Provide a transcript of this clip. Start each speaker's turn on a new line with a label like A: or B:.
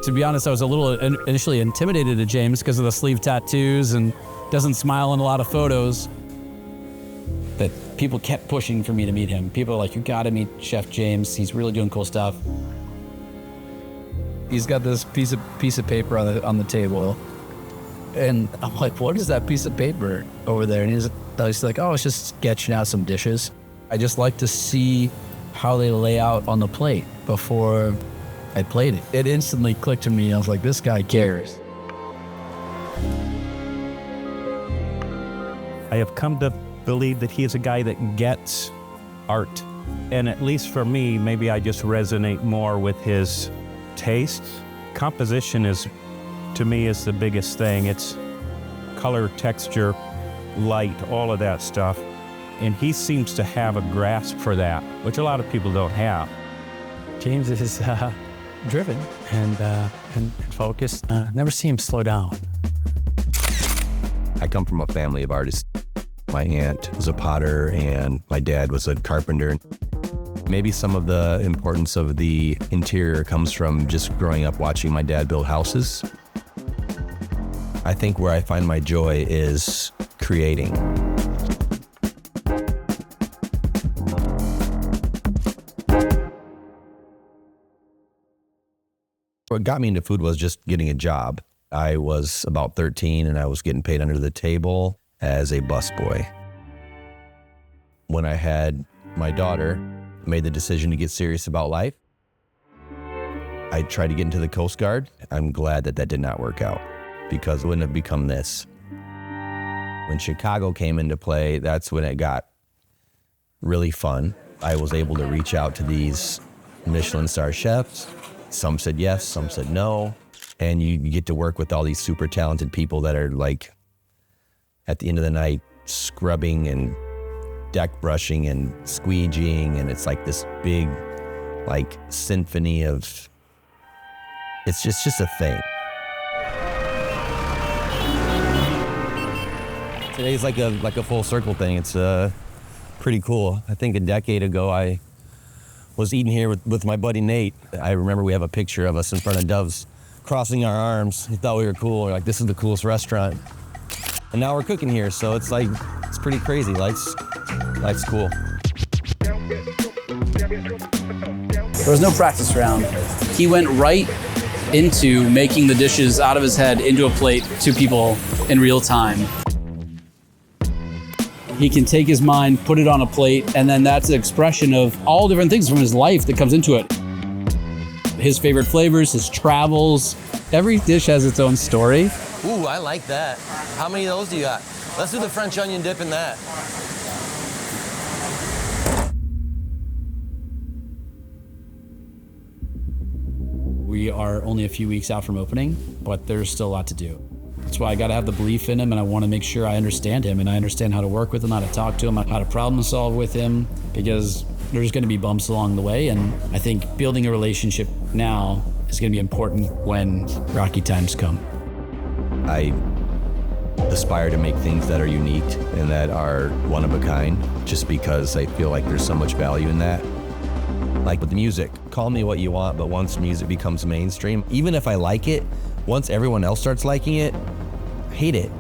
A: To be honest, I was a little initially intimidated at James because of the sleeve tattoos and doesn't smile in a lot of photos. But people kept pushing for me to meet him. People are like, you gotta meet Chef James. He's really doing cool stuff. He's got this piece of paper on the table. And I'm like, what is that piece of paper over there? And he's like, oh, it's just sketching out some dishes. I just like to see how they lay out on the plate before I played it. It instantly clicked to me. I was like, this guy cares.
B: I have come to believe that he is a guy that gets art. And at least for me, maybe I just resonate more with his tastes. Composition is, to me, is the biggest thing. It's color, texture, light, all of that stuff. And he seems to have a grasp for that, which a lot of people don't have.
A: James is driven and focused. Never see him slow down.
C: I come from a family of artists. My aunt was a potter and my dad was a carpenter. Maybe some of the importance of the interior comes from just growing up watching my dad build houses. I think where I find my joy is creating. What got me into food was just getting a job. I was about 13 and I was getting paid under the table as a busboy. When I had my daughter, made the decision to get serious about life. I tried to get into the Coast Guard. I'm glad that did not work out because it wouldn't have become this. When Chicago came into play, that's when it got really fun. I was able to reach out to these Michelin star chefs. Some said yes, some said no. And you get to work with all these super talented people that are like, at the end of the night, scrubbing and deck brushing and squeegeeing. And it's like this big, like, symphony of, it's just a thing. Today's like a full circle thing. It's pretty cool. I think a decade ago, I was eating here with my buddy Nate. I remember we have a picture of us in front of Dove's crossing our arms. He thought we were cool. We're like, this is the coolest restaurant. And now we're cooking here, so it's like, it's pretty crazy. Life's cool.
A: There was no practice round. He went right into making the dishes out of his head into a plate to people in real time. He can take his mind, put it on a plate, and then that's an expression of all different things from his life that comes into it. His favorite flavors, his travels. Every dish has its own story.
C: Ooh, I like that. How many of those do you got? Let's do the French onion dip in that.
A: We are only a few weeks out from opening, but there's still a lot to do. That's why I gotta have the belief in him, and I wanna make sure I understand him, and I understand how to work with him, how to talk to him, how to problem solve with him, because there's gonna be bumps along the way, and I think building a relationship now is gonna be important when rocky times come.
C: I aspire to make things that are unique and that are one of a kind, just because I feel like there's so much value in that. Like with the music, call me what you want, but once music becomes mainstream, even if I like it, once everyone else starts liking it, I hate it.